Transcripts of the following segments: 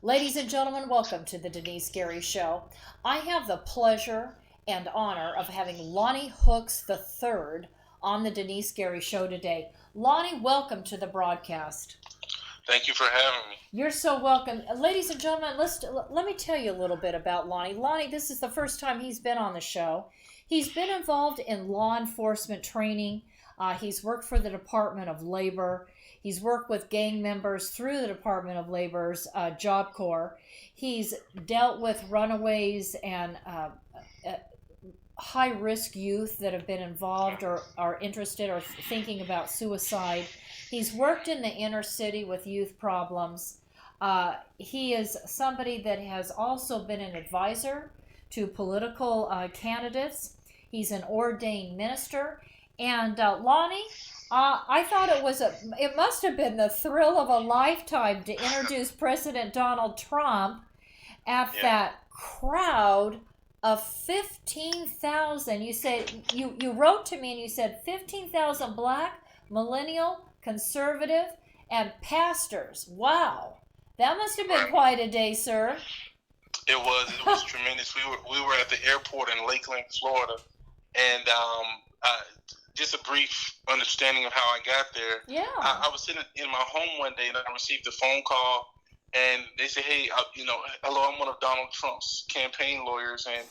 Ladies and gentlemen, welcome to the Denise Gary Show. I have the pleasure and honor of having Lonnie Hooks III on the Denise Gary Show today. Lonnie, welcome to the broadcast. Thank you for having me. You're so welcome. Ladies and gentlemen, let me tell you a little bit about Lonnie. Lonnie, this is the first time he's been on the show. He's been involved in law enforcement training. He's worked for the Department of Labor. He's worked with gang members through the Department of Labor's Job Corps. He's dealt with runaways and high-risk youth that have been involved or are interested or thinking about suicide. He's worked in the inner city with youth problems. He is somebody that has also been an advisor to political candidates. He's an ordained minister. And Lonnie, I thought it must have been the thrill of a lifetime to introduce President Donald Trump at that crowd of 15,000. You said you wrote to me and you said 15,000 black, millennial, conservative, and pastors. Wow, that must have been quite a day, sir. It was tremendous. We were at the airport in Lakeland, Florida, and just a brief understanding of how I got there. Yeah. I was sitting in my home one day and I received a phone call, and they said, "Hey, hello, I'm one of Donald Trump's campaign lawyers, and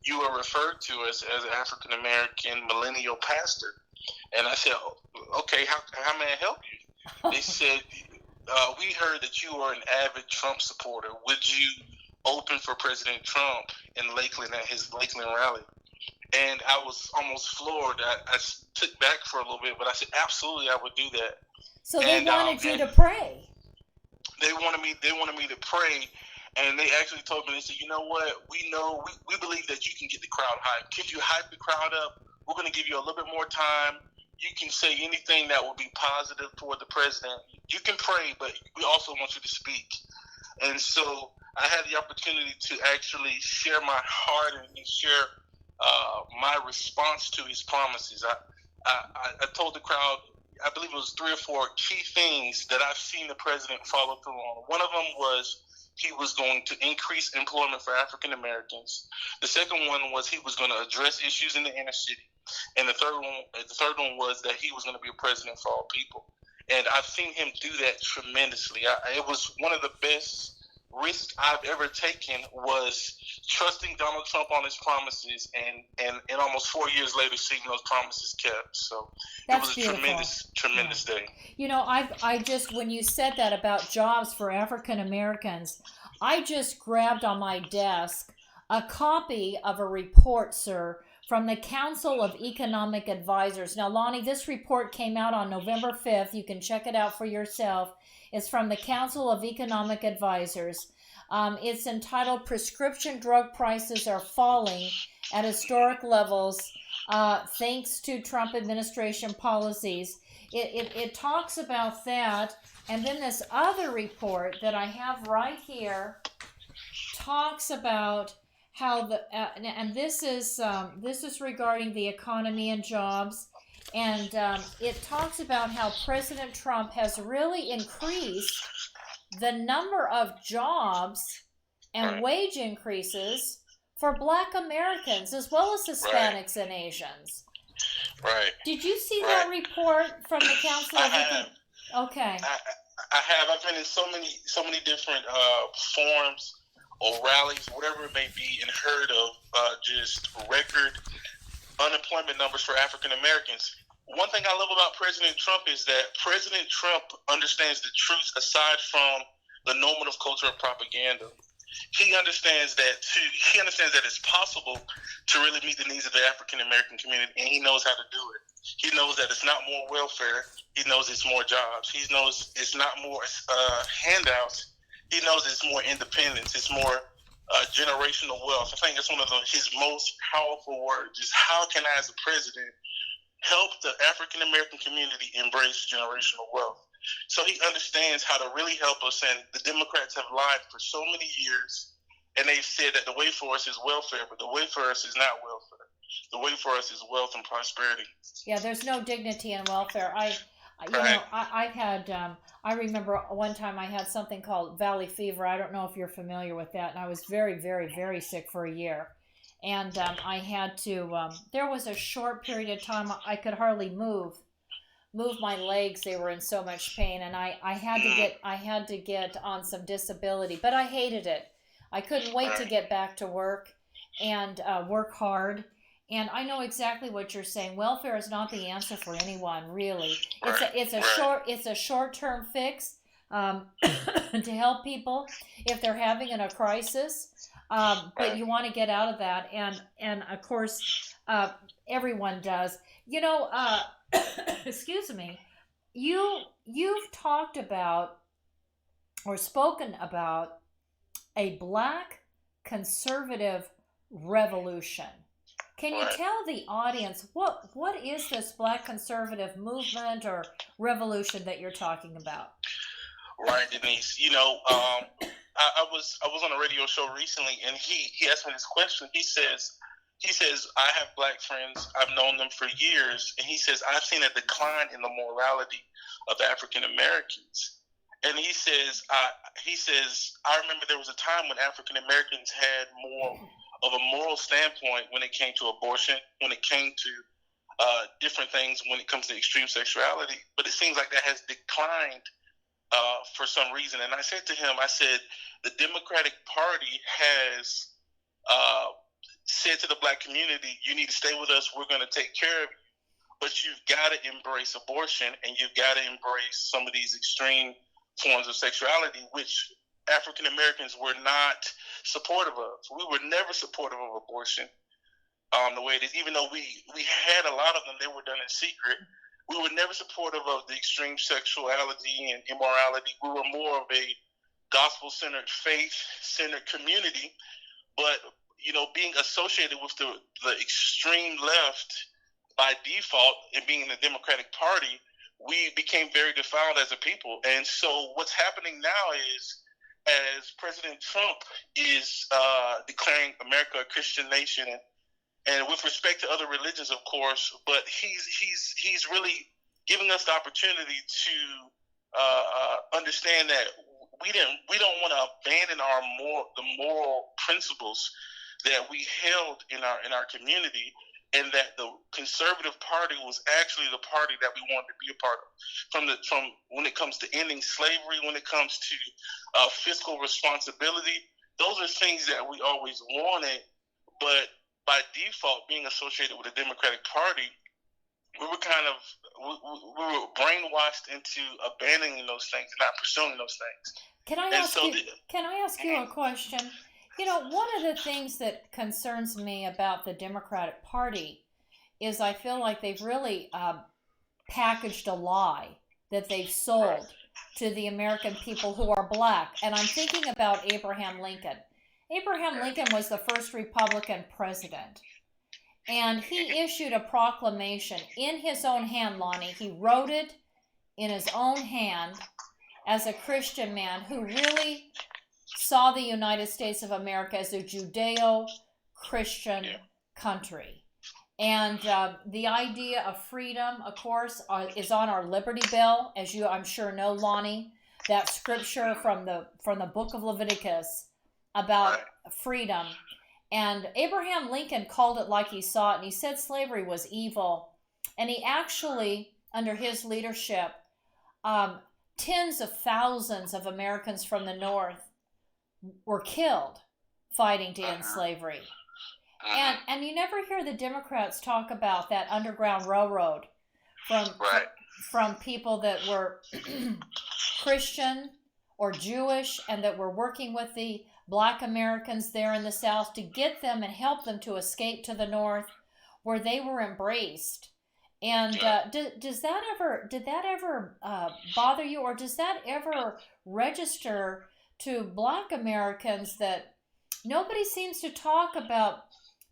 you are referred to as an African American millennial pastor." And I said, "Okay, how may I help you?" They said, "We heard that you are an avid Trump supporter. Would you open for President Trump in Lakeland at his Lakeland rally?" And I was almost floored. I took back for a little bit, but I said, "Absolutely, I would do that." So they wanted you to pray. They wanted me to pray, and they actually told me, they said, "You know what? We believe that you can get the crowd hyped. Could you hype the crowd up? We're going to give you a little bit more time. You can say anything that will be positive toward the president. You can pray, but we also want you to speak." And so I had the opportunity to actually share my heart and share my response to his promises. I told the crowd, I believe it was 3 or 4 key things that I've seen the president follow through on. One of them was he was going to increase employment for African Americans. The second one was he was going to address issues in the inner city. And the third one was that he was going to be a president for all people. And I've seen him do that tremendously. It was one of the best risks I've ever taken, was trusting Donald Trump on his promises, and almost 4 years later seeing those promises kept. So That's it was a beautiful. tremendous day. You know, I just, when you said that about jobs for African Americans, I just grabbed on my desk a copy of a report, sir, from the Council of Economic Advisors. Now, Lonnie, this report came out on November 5th. You can check it out for yourself. It's from the Council of Economic Advisors. It's entitled "Prescription Drug Prices Are Falling at Historic Levels Thanks to Trump Administration Policies." It talks about that. And then this other report that I have right here talks about how and this is regarding the economy and jobs. And it talks about how President Trump has really increased the number of jobs and wage increases for Black Americans as well as Hispanics and Asians. Right. Did you see that report from the Council of Economic? Okay. I have. I've been in so many different forums or rallies, whatever it may be, and heard of just record unemployment numbers for African Americans. One thing I love about President Trump is that President Trump understands the truth aside from the normative culture of propaganda. He understands that it's possible to really meet the needs of the African American community, and he knows how to do it. He knows that it's not more welfare. He knows it's more jobs. He knows it's not more handouts. He knows it's more independence. It's more generational wealth. I think it's one of his most powerful words is, how can I, as a president, help the African American community embrace generational wealth? So he understands how to really help us, and the Democrats have lied for so many years, and they've said that the way for us is welfare, but the way for us is not welfare. The way for us is wealth and prosperity. Yeah, there's no dignity in welfare. You Right. know, I've had, I remember one time I had something called valley fever. I don't know if you're familiar with that. And I was very, very, very sick for a year. And I had to, there was a short period of time I could hardly move my legs. They were in so much pain. And Mm, I had to get on some disability, but I hated it. I couldn't wait to right. get back to work and work hard. And I know exactly what you're saying. Welfare is not the answer for anyone, really. Right. Right. It's a short term fix to help people if they're having a crisis. But Right. you want to get out of that, and of course, uh, everyone does. You know, excuse me. You've talked about or spoken about a black conservative revolution. Can you Right. tell the audience what is this black conservative movement or revolution that you're talking about? Right, Denise. I was on a radio show recently, and he asked me this question. He says I have black friends. I've known them for years, and he says I've seen a decline in the morality of African Americans. And he says I remember there was a time when African Americans had more of a moral standpoint when it came to abortion, when it came to different things, when it comes to extreme sexuality. But it seems like that has declined for some reason. And I said to him, I said, the Democratic Party has uh, said to the black community, you need to stay with us. We're going to take care of you. But you've got to embrace abortion, and you've got to embrace some of these extreme forms of sexuality, which African Americans were not supportive of. We were never supportive of abortion the way it is. Even though we had a lot of them, they were done in secret. We were never supportive of the extreme sexuality and immorality. We were more of a gospel-centered, faith-centered community. But being associated with the extreme left by default and being in the Democratic Party, we became very defiled as a people. And so what's happening now is, as President Trump is declaring America a Christian nation, and with respect to other religions, of course, but he's really giving us the opportunity to understand that we don't want to abandon the moral principles that we held in our community, and that the conservative party was actually the party that we wanted to be a part of. From when it comes to ending slavery, when it comes to fiscal responsibility, those are things that we always wanted, but by default, being associated with the Democratic Party, we were kind of we were brainwashed into abandoning those things and not pursuing those things. Can I And ask so, you? Can I ask you a question? You know, one of the things that concerns me about the Democratic Party is I feel like they've really packaged a lie that they've right, sold to the American people who are black. And I'm thinking about Abraham Lincoln. Abraham right, Lincoln was the first Republican president. And he issued a proclamation in his own hand, Lonnie. He wrote it in his own hand as a Christian man who really saw the United States of America as a Judeo Christian yeah, country. And the idea of freedom, of course, is on our Liberty Bell, as you, I'm sure, know, Lonnie. That scripture from the book of Leviticus about right, freedom. And Abraham Lincoln called it like he saw it, and he said slavery was evil. And he actually, under his leadership, um, tens of thousands of Americans from the North were killed fighting to end uh-huh, slavery. uh-huh, And you never hear the Democrats talk about that Underground Railroad from right, from people that were Christian or Jewish and that were working with the black Americans there in the South to get them and help them to escape to the North, where they were embraced. And yeah. does that ever did that ever bother you, or does that ever register to black Americans that nobody seems to talk about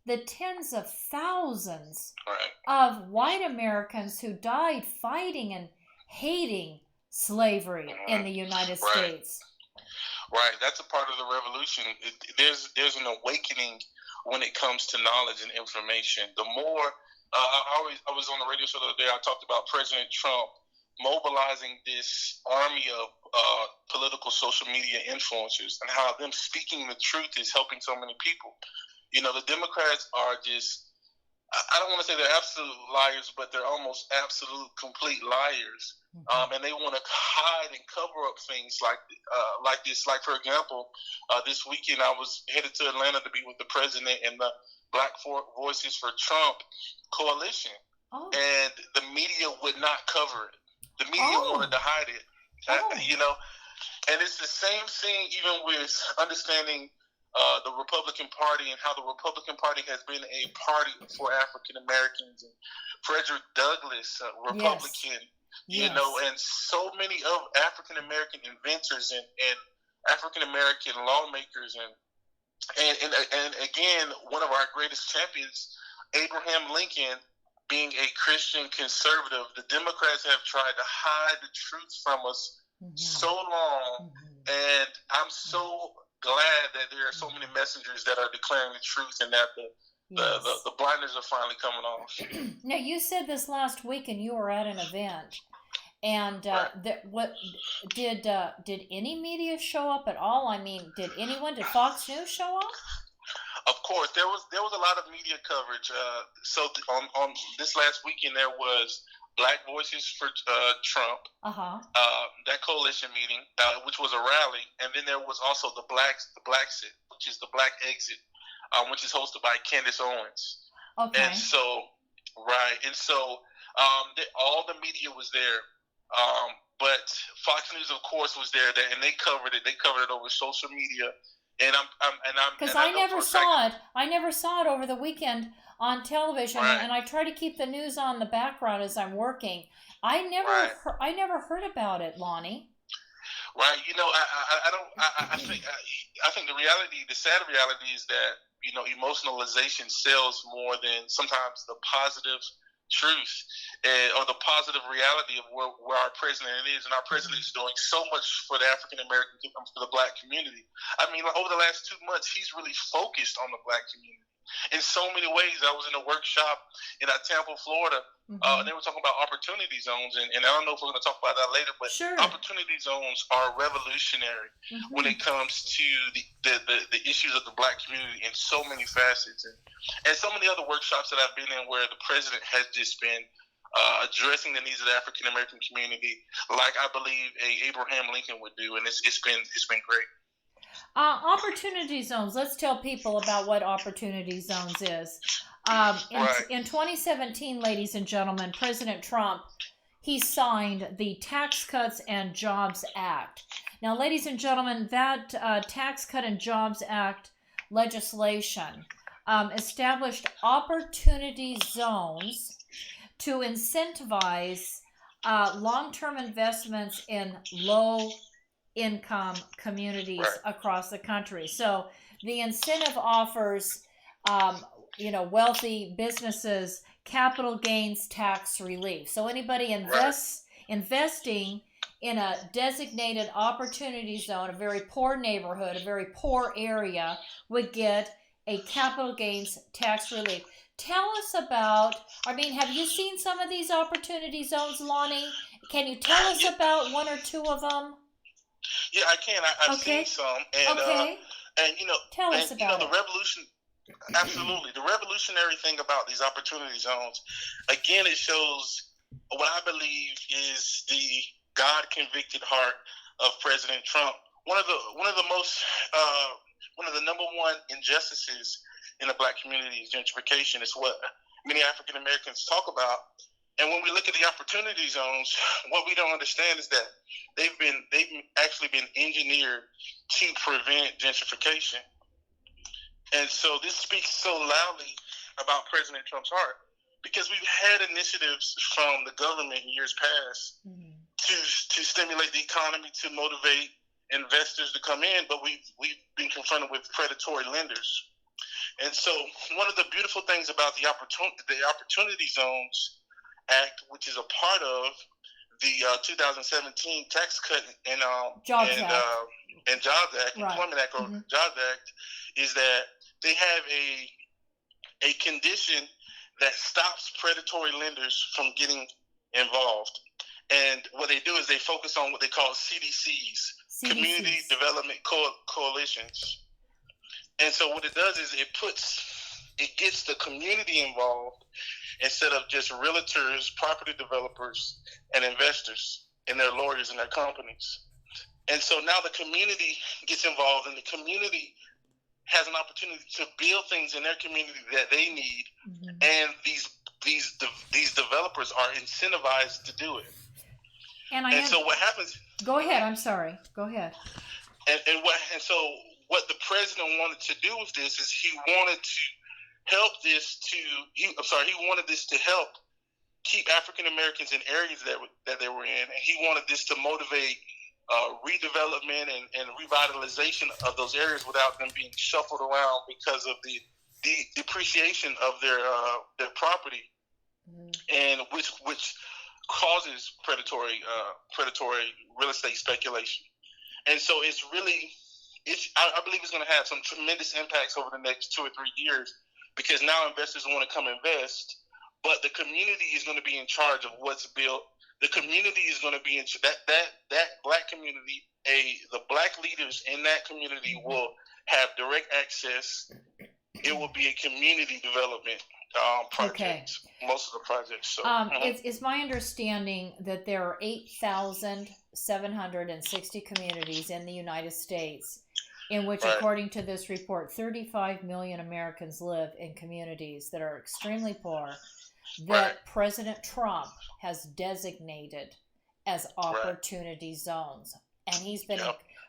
the tens of thousands Right. of white Americans who died fighting and hating slavery in Uh-huh. the United Right. States? Right. That's a part of the revolution. There's an awakening when it comes to knowledge and information. The more I was on the radio show the other day. I talked about President Trump mobilizing this army of political social media influencers, and how them speaking the truth is helping so many people. You know, the Democrats are just, I don't want to say they're absolute liars, but they're almost absolute complete liars. And they want to hide and cover up things like this. Like, for example, this weekend I was headed to Atlanta to be with the president and the Black Voices for Trump coalition. Oh. And the media would not cover it. The media wanted to hide it. You know, and it's the same thing even with understanding the Republican Party and how the Republican Party has been a party for African Americans, and Frederick Douglass, Republican, you know, and so many of African American inventors and African American lawmakers, and again, one of our greatest champions, Abraham Lincoln, being a Christian conservative. The Democrats have tried to hide the truth from us so long, and I'm so glad that there are so many messengers that are declaring the truth, and that the blinders are finally coming off. Now, you said this last week, and you were at an event, and what did any media show up at all? I mean, did Fox News show up? Of course, there was a lot of media coverage. So on this last weekend, there was Black Voices for Trump, that coalition meeting, which was a rally, and then there was also the Blacksit, which is the Black Exit, which is hosted by Candace Owens. Okay. And so, all the media was there, but Fox News, of course, was there, and they covered it. They covered it over social media. And because I never saw it. I never saw it over the weekend on television, and I try to keep the news on the background as I'm working. I never heard about it, Lonnie. Right. You know, I think the sad reality is that, you know, emotionalization sells more than sometimes the positive truth or the positive reality of where our president is. And our president is doing so much for the African American, for the Black community. I mean, over the last 2 months, he's really focused on the Black community in so many ways. I was in a workshop in Tampa, Florida, and they were talking about opportunity zones, and I don't know if we're going to talk about that later, but opportunity zones are revolutionary when it comes to the issues of the Black community in so many facets, and so many other workshops that I've been in where the president has just been addressing the needs of the African American community, like I believe Abraham Lincoln would do, and it's been great. Opportunity zones. Let's tell people about what opportunity zones is. In 2017, ladies and gentlemen, President Trump, he signed the Tax Cuts and Jobs Act. Now, ladies and gentlemen, that Tax Cut and Jobs Act legislation established opportunity zones to incentivize long-term investments in low-income communities across the country. So the incentive offers, wealthy businesses capital gains tax relief. So anybody investing in a designated opportunity zone, a very poor neighborhood, a very poor area, would get a capital gains tax relief. Tell us about, have you seen some of these opportunity zones, Lonnie? Can you tell us about one or two of them? Yeah, I can. I've seen some. And, tell us about the revolution. Absolutely. The revolutionary thing about these opportunity zones, again, it shows what I believe is the God-convicted heart of President Trump. One of the number one injustices in the Black community is gentrification. It's what many African Americans talk about. And when we look at the opportunity zones, what we don't understand is that they've actually been engineered to prevent gentrification. And so this speaks so loudly about President Trump's heart, because we've had initiatives from the government in years past to stimulate the economy, to motivate investors to come in, but we've been confronted with predatory lenders. And so one of the beautiful things about the Opportunity Zones Act, which is a part of the 2017 Tax Cut and Jobs Act, Employment Act, or Jobs Act, is that they have a condition that stops predatory lenders from getting involved. And what they do is they focus on what they call CDCs, Community Development Coalitions. And so what it does is it gets the community involved instead of just realtors, property developers, and investors and their lawyers and their companies. And so now the community gets involved, and the community has an opportunity to build things in their community that they need, and these developers are incentivized to do it. And so what happens? Go ahead. I'm sorry. Go ahead. And so what the president wanted to do with this is he wanted to help this he wanted this to help keep African Americans in areas that they were in, and he wanted this to motivate redevelopment and revitalization of those areas without them being shuffled around because of the depreciation of their property, and which causes predatory real estate speculation. And so I believe it's going to have some tremendous impacts over the next 2 or 3 years, because now investors want to come invest, but the community is going to be in charge of what's built. The community is going to be in that black community. The black leaders in that community will have direct access. It will be a community development project. Okay. Most of the projects. So, it's my understanding that there are 8,760 communities in the United States, in which, according to this report, 35 million Americans live in communities that are extremely poor, that President Trump has designated as opportunity zones. And he's been,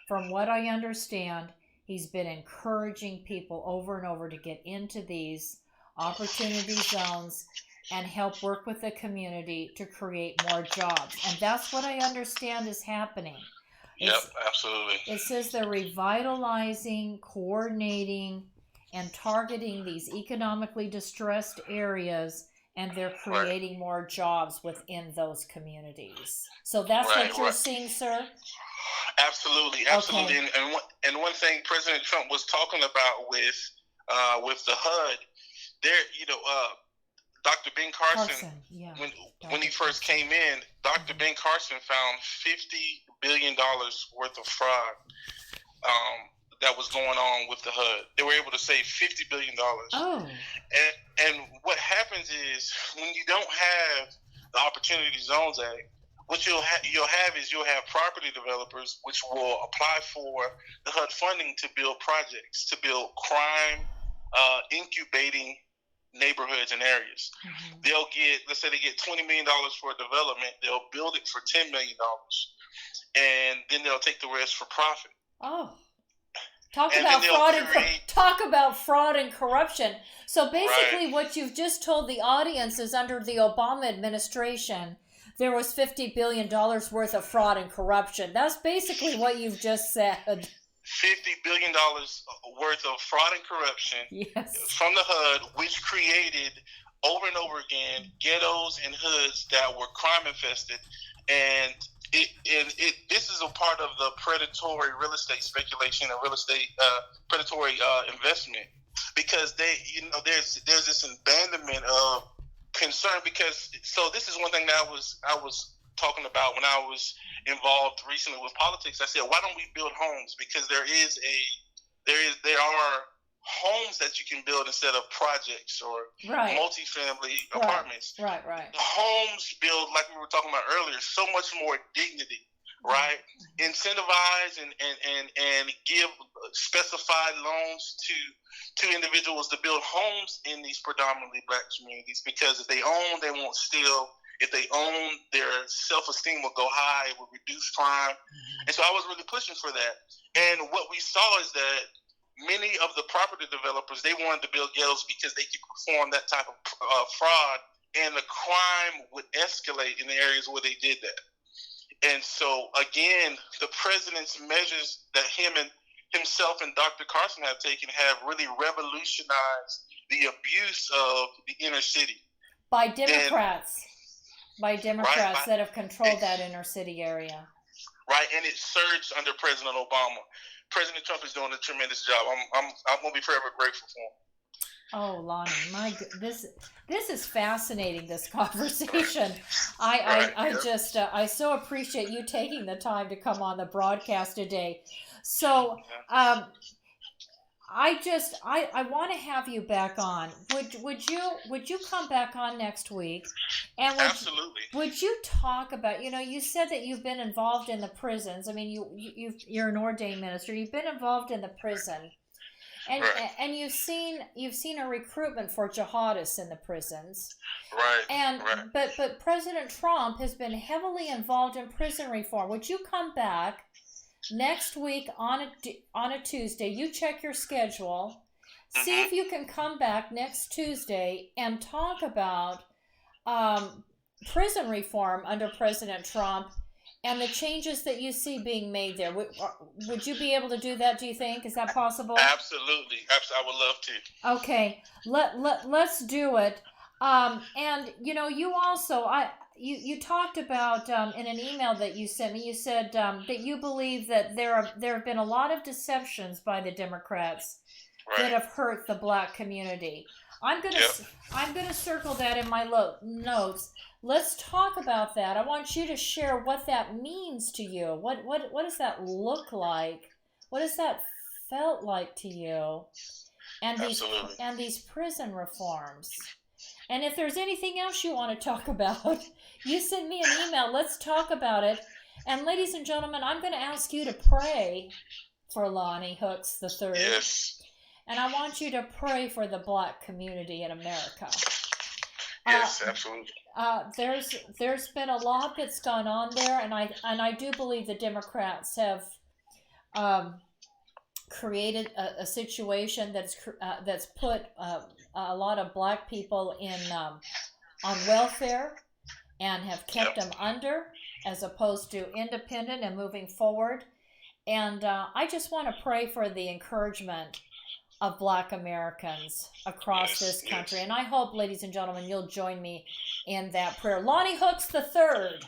from what I understand, he's been encouraging people over and over to get into these opportunity zones and help work with the community to create more jobs. And that's what I understand is happening. Absolutely. It says they're revitalizing, coordinating, and targeting these economically distressed areas, and they're creating more jobs within those communities. So that's what you're seeing, sir? Absolutely. Okay. And one thing President Trump was talking about with the HUD, Dr. Ben Carson, when he first came in, Dr. Ben Carson found $50 billion worth of fraud that was going on with the HUD. They were able to save $50 billion. Oh. And what happens is, when you don't have the Opportunity Zones Act, what you'll have property developers which will apply for the HUD funding to build projects, to build crime incubating neighborhoods and areas. They'll let's say they get $20 million for a development, they'll build it for $10 million, and then they'll take the rest for profit. Oh. Talk about fraud and corruption. So basically what you've just told the audience is, under the Obama administration, there was $50 billion worth of fraud and corruption. That's basically what you've just said. $50 billion worth of fraud and corruption from the HUD, which created over and over again ghettos and hoods that were crime infested. And this is a part of the predatory real estate speculation and real estate predatory investment, because there's this abandonment of concern. Because this is one thing that I was talking about when I was involved recently with politics. I said, why don't we build homes? Because there are homes that you can build instead of projects or multifamily apartments. Right. Homes build, like we were talking about earlier, so much more dignity, right? Incentivize and give specified loans to individuals to build homes in these predominantly black communities, because if they own, they won't steal. If they own, their self-esteem will go high, it will reduce crime. And so I was really pushing for that. And what we saw is that many of the property developers, they wanted to build ghettos because they could perform that type of fraud, and the crime would escalate in the areas where they did that. And so, again, the president's measures that himself and Dr. Carson have taken have really revolutionized the abuse of the inner city. By Democrats. That have controlled that inner city area. Right, and it surged under President Obama. President Trump is doing a tremendous job. I'm going to be forever grateful for him. Oh, Lonnie, this is fascinating. This conversation, Right. I Yep. just I so appreciate you taking the time to come on the broadcast today. So, um, I want to have you back on. Would you come back on next week? And Absolutely. would you talk about, you said that you've been involved in the prisons. I mean, you're an ordained minister. You've been involved in the prison. And Right. and you've seen a recruitment for jihadists in the prisons. Right. And Right. but President Trump has been heavily involved in prison reform. Would you come back next week on a Tuesday? You check your schedule. See if Mhm. you can come back next Tuesday and talk about um, prison reform under President Trump and the changes that you see being made there. Would you be able to do that, do you think? Is that possible? Absolutely. I would love to. Okay, let's do it. And you also you talked about in an email that you sent me. You said that you believe that there have been a lot of deceptions by the Democrats that Right. have hurt the black community. I'm gonna Yep. I'm gonna circle that in my notes. Let's talk about that. I want you to share what that means to you. What does that look like? What has that felt like to you? And these Absolutely. prison reforms. And if there's anything else you want to talk about, you send me an email. Let's talk about it. And ladies and gentlemen, I'm going to ask you to pray for Lonnie Hooks III. Yes. And I want you to pray for the black community in America. Yes. Absolutely. There's been a lot that's gone on there, and I do believe the Democrats have um, created a situation that's put a lot of black people in on welfare and have kept Yep. them under as opposed to independent and moving forward. And I just want to pray for the encouragement of black Americans across this Yes. country. Yes. And I hope, ladies and gentlemen, you'll join me in that prayer. Lonnie Hooks III,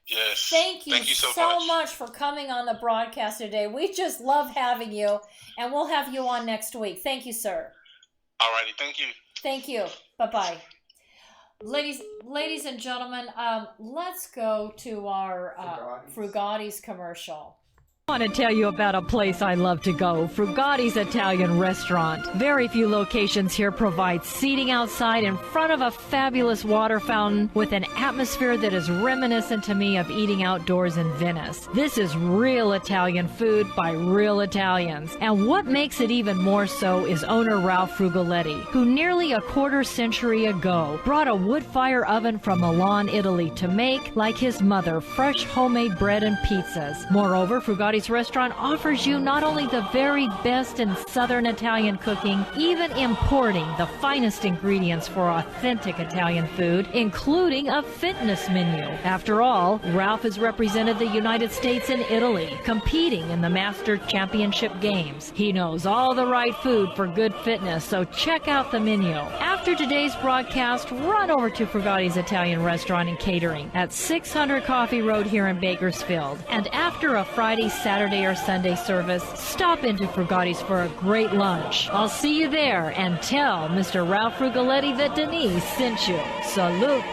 Yes. thank you, Thank you so so much. much for coming on the broadcast today. We just love having you, and we'll have you on next week. Thank you, sir. Alrighty. Thank you. Thank you. Bye-bye. Ladies and gentlemen, let's go to our Frugati's commercial. I want to tell you about a place I love to go, Frugati's Italian Restaurant. Very few locations here provide seating outside in front of a fabulous water fountain with an atmosphere that is reminiscent to me of eating outdoors in Venice. This is real Italian food by real Italians. And what makes it even more so is owner Ralph Frugoletti, who nearly a quarter century ago brought a wood fire oven from Milan, Italy to make, like his mother, fresh homemade bread and pizzas. Moreover, Frugati's Restaurant offers you not only the very best in Southern Italian cooking, even importing the finest ingredients for authentic Italian food, including a fitness menu. After all, Ralph has represented the United States and Italy, competing in the Master Championship Games. He knows all the right food for good fitness, so check out the menu. After today's broadcast, run over to Frugati's Italian Restaurant and Catering at 600 Coffee Road here in Bakersfield. And after a Friday, Saturday, or Sunday service, stop into Frugati's for a great lunch. I'll see you there, and tell Mr. Ralph Frugoletti that Denice sent you. Salute.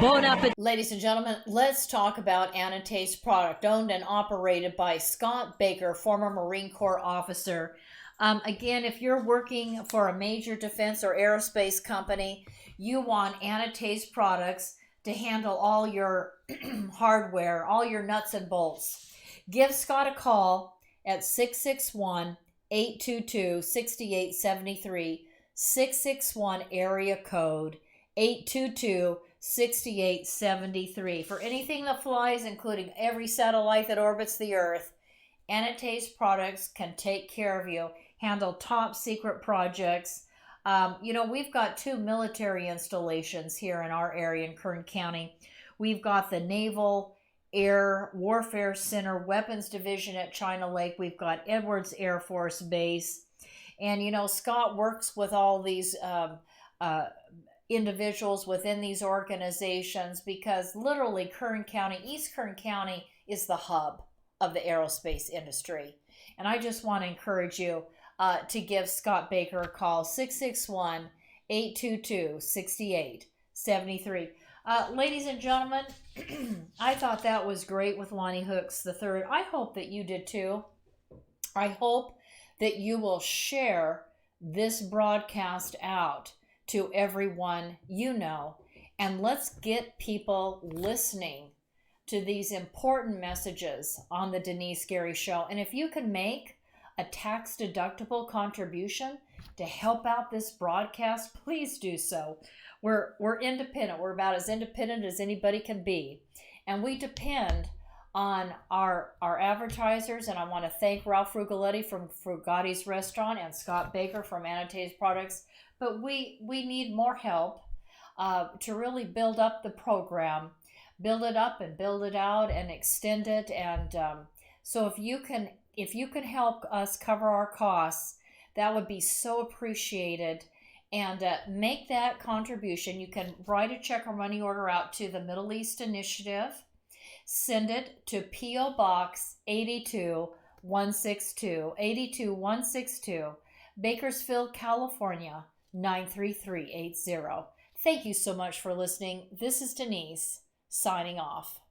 Bon appetit. Ladies and gentlemen, let's talk about Anataste product, owned and operated by Scott Baker, former Marine Corps officer. Again, if you're working for a major defense or aerospace company, you want Anataste products to handle all your hardware, all your nuts and bolts. Give Scott a call at 661-822-6873, 661 area code 822-6873. For anything that flies, including every satellite that orbits the Earth, Anataste products can take care of you, handle top secret projects. We've got 2 military installations here in our area in Kern County. We've got the Naval Air Warfare Center Weapons Division at China Lake. We've got Edwards Air Force Base. And, Scott works with all these individuals within these organizations because literally East Kern County is the hub of the aerospace industry. And I just want to encourage you to give Scott Baker a call, 661 822-6873. Ladies and gentlemen, I thought that was great with Lonnie Hooks III. I hope that you did too. I hope that you will share this broadcast out to everyone you know, and let's get people listening to these important messages on the Denise Gary Show. And if you can make a tax-deductible contribution to help out this broadcast, please do so. We're independent. We're about as independent as anybody can be, and we depend on our advertisers. And I want to thank Ralph Frugaletti from Frugati's Restaurant and Scott Baker from Annotated Products. But we need more help to really build up the program, build it up and build it out and extend it. And so if you can help us cover our costs, that would be so appreciated. And make that contribution. You can write a check or money order out to the Middle East Initiative. Send it to P.O. Box 82162, Bakersfield, California, 93380. Thank you so much for listening. This is Denise, signing off.